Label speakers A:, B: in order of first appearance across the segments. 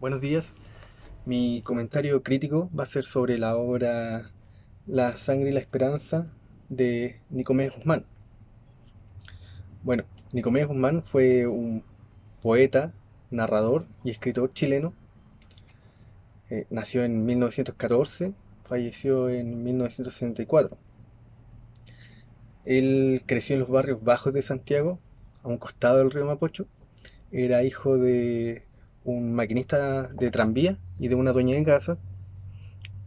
A: Buenos días. Mi comentario crítico va a ser sobre la obra La sangre y la esperanza de Nicomedes Guzmán. Bueno, Nicomedes Guzmán fue un poeta, narrador y escritor chileno. Nació en 1914, falleció en 1964. Él creció en los barrios bajos de Santiago, a un costado del río Mapocho. Era hijo de un maquinista de tranvía y de una dueña de casa,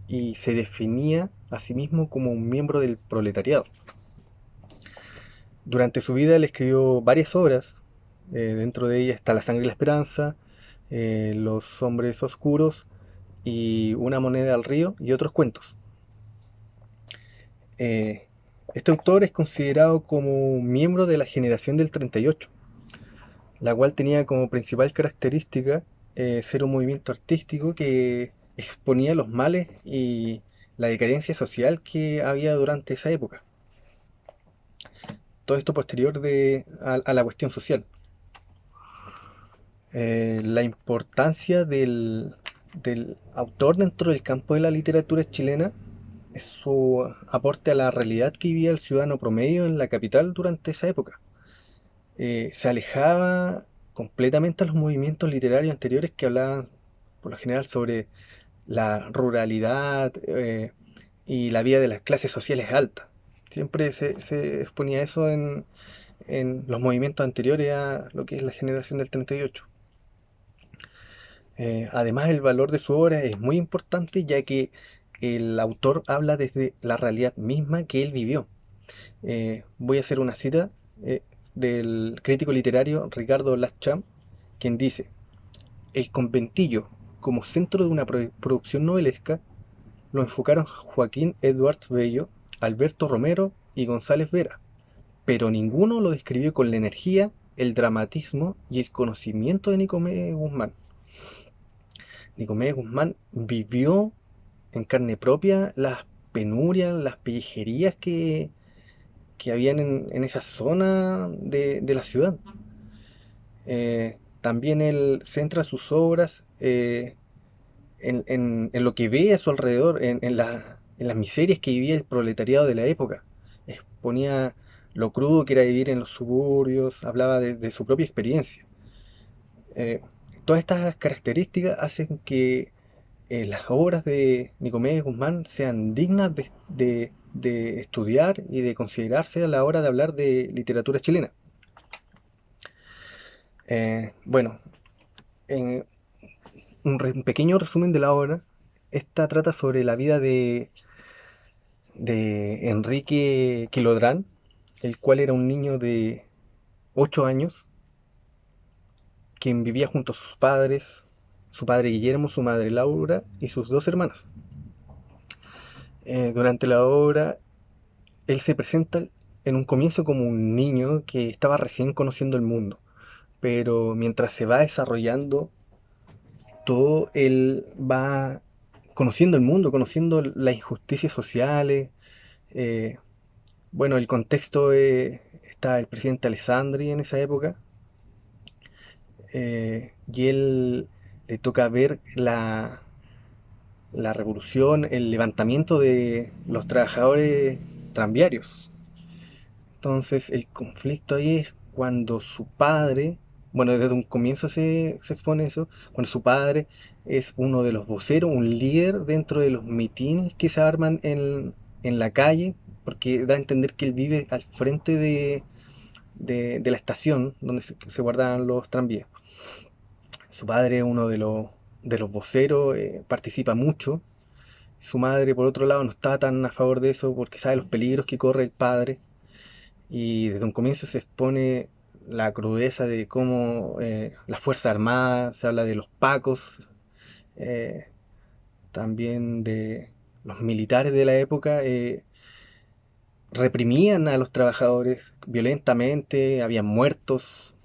A: y se definía a sí mismo como un miembro del proletariado. Durante su vida él escribió varias obras, dentro de ellas está La sangre y la esperanza, Los hombres oscuros y Una moneda al río y otros cuentos. Eh, este autor es considerado como un miembro de la generación del 38, la cual tenía como principal característica ser un movimiento artístico que exponía los males y la decadencia social que había durante esa época. Todo esto posterior a la cuestión social. La importancia del autor dentro del campo de la literatura chilena es su aporte a la realidad que vivía el ciudadano promedio en la capital durante esa época. Se alejaba completamente a los movimientos literarios anteriores que hablaban por lo general sobre la ruralidad y la vida de las clases sociales altas. Siempre se exponía eso en los movimientos anteriores a lo que es la generación del 38. Además, el valor de su obra es muy importante, ya que el autor habla desde la realidad misma que él vivió. Voy a hacer una cita del crítico literario Ricardo Lacham, quien dice: el conventillo, como centro de una producción novelesca, lo enfocaron Joaquín Edwards Bello, Alberto Romero y González Vera, pero ninguno lo describió con la energía, el dramatismo y el conocimiento de Nicomedes Guzmán. Nicomedes Guzmán vivió en carne propia las penurias, las pellejerías que habían en esa zona de la ciudad. También él centra sus obras en lo que ve a su alrededor, en las miserias que vivía el proletariado de la época. Exponía lo crudo que era vivir en los suburbios, hablaba de su propia experiencia. Eh, Todas estas características hacen que las obras de Nicomedes Guzmán sean dignas de estudiar y de considerarse a la hora de hablar de literatura chilena. Bueno, en un pequeño resumen de la obra, esta trata sobre la vida de Enrique Quilodrán, el cual era un niño de 8 años, quien vivía junto a sus padres, su padre Guillermo, su madre Laura y sus dos hermanas. Durante la obra, él se presenta en un comienzo como un niño que estaba recién conociendo el mundo, pero mientras se va desarrollando todo, él va conociendo el mundo, conociendo las injusticias sociales. eh, bueno, el contexto, está el presidente Alessandri en esa época, y él le toca ver la revolución, el levantamiento de los trabajadores tranviarios. Entonces el conflicto ahí es cuando su padre, bueno, desde un comienzo se expone eso, cuando su padre es uno de los voceros, un líder dentro de los mitines que se arman en la calle, porque da a entender que él vive al frente de la estación donde se guardaban los tranvías. Su padre es uno de los voceros, participa mucho. Su madre, por otro lado, no está tan a favor de eso porque sabe los peligros que corre el padre, y desde un comienzo se expone la crudeza de cómo las Fuerzas Armadas, se habla de los pacos, eh, también de los militares de la época, reprimían a los trabajadores violentamente, habían muertos.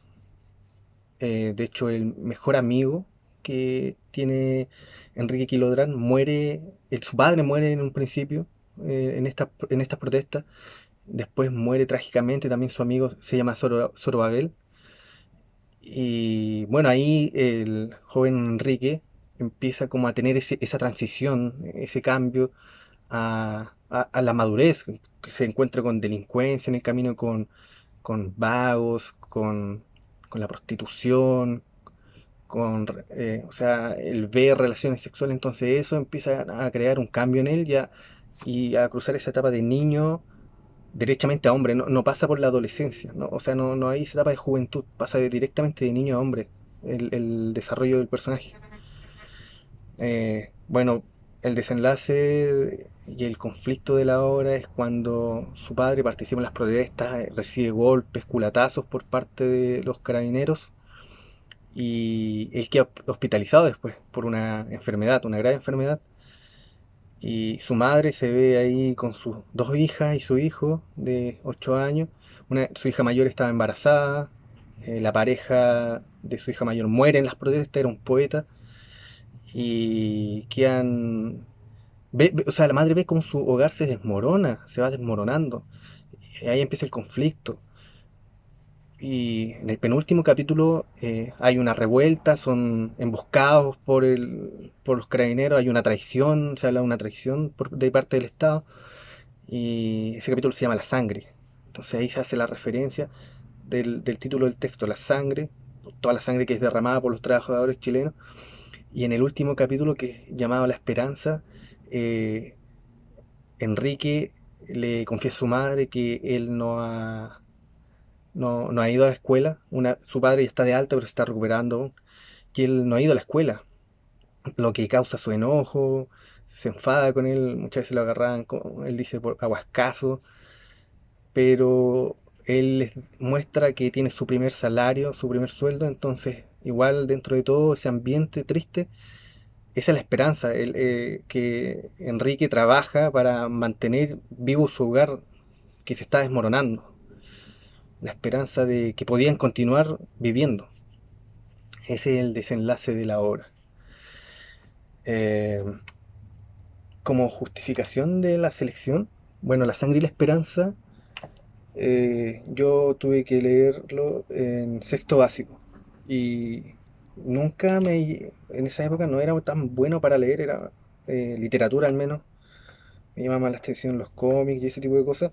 A: De hecho, el mejor amigo que tiene Enrique Quilodrán muere, su padre muere en un principio, en estas protestas. Después muere trágicamente también su amigo, se llama Zorobabel. Y bueno, ahí el joven Enrique empieza como a tener esa transición, ese cambio a la madurez, que se encuentra con delincuencia en el camino, con vagos, con la prostitución, o sea, el ver relaciones sexuales, entonces eso empieza a crear un cambio en él ya y a cruzar esa etapa de niño derechamente a hombre, no pasa por la adolescencia, ¿no? O sea, no hay esa etapa de juventud, pasa directamente de niño a hombre el desarrollo del personaje. Bueno, el desenlace y el conflicto de la obra es cuando su padre participa en las protestas, recibe golpes, culatazos por parte de los carabineros y él queda hospitalizado después por una enfermedad, una grave enfermedad. Y su madre se ve ahí con sus dos hijas y su hijo de 8 años. Su hija mayor estaba embarazada, la pareja de su hija mayor muere en las protestas, era un poeta, y quedan... o sea, la madre ve cómo su hogar se desmorona, se va desmoronando. Y ahí empieza el conflicto. Y en el penúltimo capítulo hay una revuelta, son emboscados por los carabineros, hay una traición, se habla de una traición de parte del Estado, y ese capítulo se llama La Sangre. Entonces ahí se hace la referencia del título del texto, La Sangre, toda la sangre que es derramada por los trabajadores chilenos, y en el último capítulo, que es llamado La Esperanza, eh, Enrique le confiesa a su madre que él no ha ido a la escuela. Su padre ya está de alta, pero se está recuperando. Que él no ha ido a la escuela, lo que causa su enojo, se enfada con él, muchas veces lo agarran, como él dice, por aguascazo, pero él les muestra que tiene su primer salario, su primer sueldo, entonces igual dentro de todo ese ambiente triste, esa es la esperanza, que Enrique trabaja para mantener vivo su hogar que se está desmoronando, la esperanza de que podían continuar viviendo. Ese es el desenlace de la obra. Eh, Como justificación de la selección, bueno, La Sangre y la Esperanza, yo tuve que leerlo en sexto básico y en esa época no era tan bueno para leer, era literatura al menos, me llamaba más la atención los cómics y ese tipo de cosas,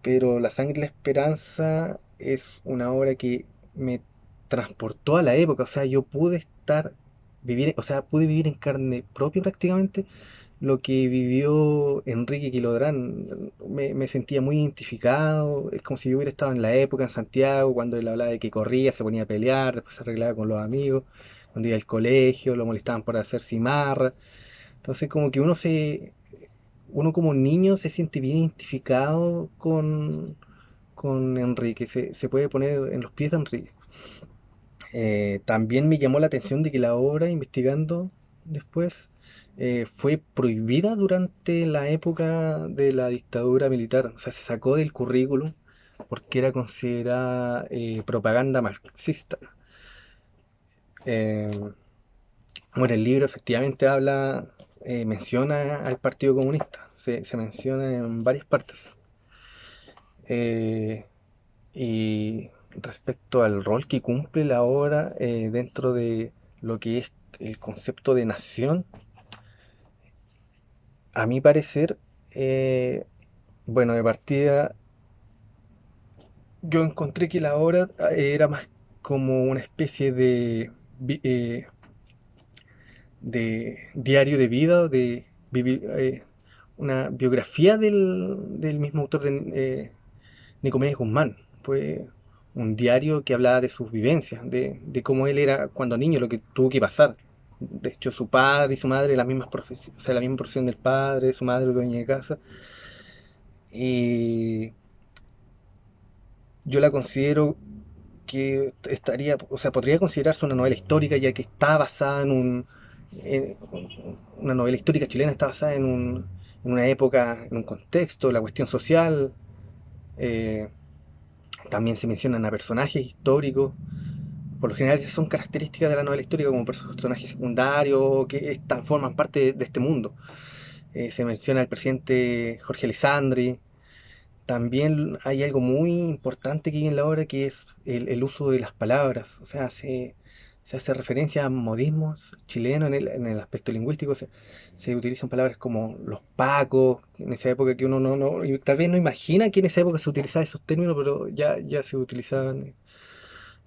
A: pero La Sangre y la Esperanza es una obra que me transportó a la época, o sea, o sea, pude vivir en carne propia prácticamente lo que vivió Enrique Quilodrán. Me sentía muy identificado, es como si yo hubiera estado en la época en Santiago, cuando él hablaba de que corría, se ponía a pelear, después se arreglaba con los amigos, cuando iba al colegio, lo molestaban por hacer cimarra. Entonces como que uno como niño se siente bien identificado con Enrique, se puede poner en los pies de Enrique. También me llamó la atención de que la obra, investigando después, fue prohibida durante la época de la dictadura militar. O sea, se sacó del currículum porque era considerada propaganda marxista. Eh, bueno, el libro efectivamente menciona al Partido Comunista. Se menciona en varias partes. Eh, Y respecto al rol que cumple la obra dentro de lo que es el concepto de nación, a mi parecer, eh, bueno, de partida, yo encontré que la obra era más como una especie de diario de vida, una biografía del mismo autor Nicomedes Guzmán. Fue un diario que hablaba de sus vivencias, de cómo él era cuando niño, lo que tuvo que pasar. De hecho, su padre y su madre, las mismas profesiones, o sea, la misma profesión del padre, su madre dueña de casa. Y yo la considero que o sea, podría considerarse una novela histórica, ya que está basada en- una novela histórica chilena, está basada en una época, en un contexto, la cuestión social. eh, También se mencionan a personajes históricos. Por lo general son características de la novela histórica como personajes secundarios que forman parte de este mundo. Se menciona al presidente Jorge Alessandri. También hay algo muy importante que hay en la obra que es el uso de las palabras. O sea, se hace referencia a modismos chilenos en el aspecto lingüístico. Se utilizan palabras como los pacos, en esa época que uno y tal vez no imagina que en esa época se utilizaban esos términos, pero ya se utilizaban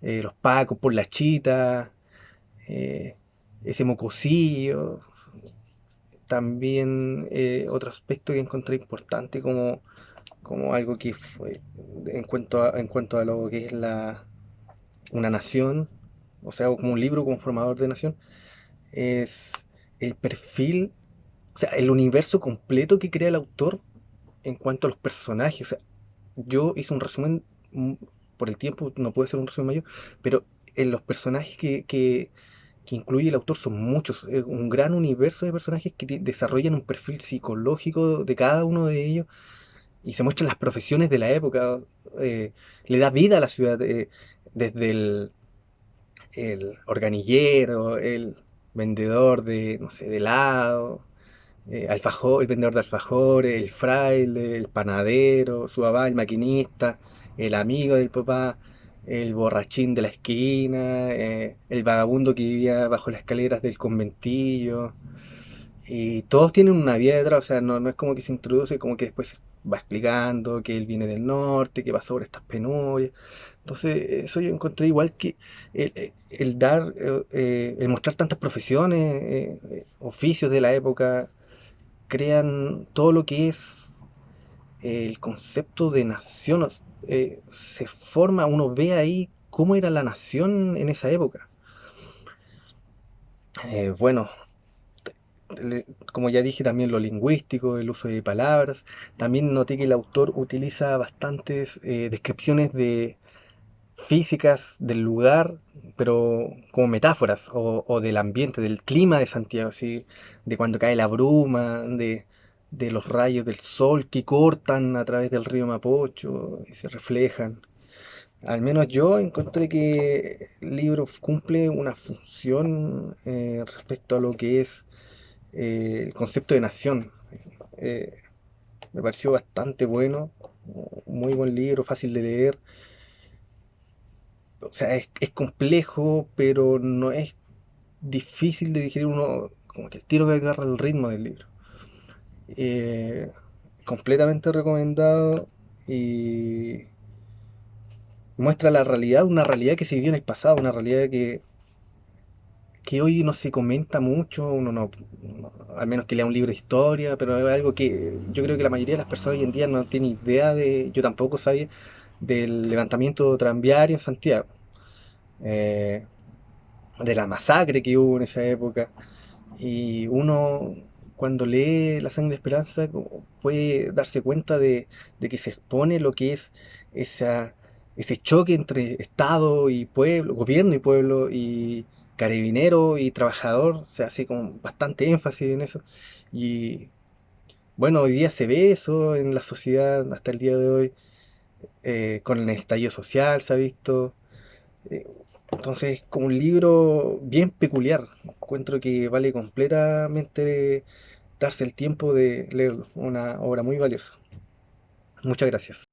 A: los pacos por la chita, eh, ese mocosillo. También otro aspecto que encontré importante como algo que fue en cuanto a lo que es una nación, o sea, como un libro como formador de nación, es el perfil, o sea, el universo completo que crea el autor en cuanto a los personajes. O sea, yo hice un resumen, mm, por el tiempo no puede ser un resumen mayor, pero en los personajes que incluye el autor son muchos, es un gran universo de personajes que desarrollan un perfil psicológico de cada uno de ellos y se muestran las profesiones de la época, eh, le da vida a la ciudad, desde el organillero, el vendedor de, no sé, de helado, el vendedor de alfajores, el fraile, el panadero, su papá, el maquinista, el amigo del papá, el borrachín de la esquina, el vagabundo que vivía bajo las escaleras del conventillo. Y todos tienen una vida detrás, o sea, no es como que se introduce, como que después se va explicando que él viene del norte, que pasó por estas penurias. Entonces, eso yo encontré igual que el dar, el mostrar tantas profesiones, oficios de la época, crean todo lo que es el concepto de nación. Se forma, uno ve ahí cómo era la nación en esa época. Bueno, como ya dije, también lo lingüístico, el uso de palabras. También noté que el autor utiliza bastantes descripciones de físicas del lugar, pero como metáforas, o del ambiente, del clima de Santiago, así, de cuando cae la bruma, de los rayos del sol que cortan a través del río Mapocho y se reflejan. Al menos yo encontré que el libro cumple una función respecto a lo que es el concepto de nación. Eh, Me pareció bastante bueno, muy buen libro, fácil de leer. O sea, es complejo, pero no es difícil de digerir, uno, como que el tiro que agarra el ritmo del libro. Eh, Completamente recomendado y muestra la realidad, una realidad que se vivió en el pasado, una realidad que hoy no se comenta mucho, al menos que lea un libro de historia, pero es algo que yo creo que la mayoría de las personas hoy en día no tiene idea de, yo tampoco sabía, del levantamiento tranviario en Santiago, eh, de la masacre que hubo en esa época. Y uno, cuando lee La sangre de Esperanza, puede darse cuenta de que se expone lo que es esa, ese choque entre Estado y pueblo, gobierno y pueblo, y carabinero y trabajador. Se hace con bastante énfasis en eso. Y bueno, hoy día se ve eso en la sociedad hasta el día de hoy, con el estallido social se ha visto. eh, entonces, como un libro bien peculiar, encuentro que vale completamente darse el tiempo de leerlo, una obra muy valiosa. Muchas gracias.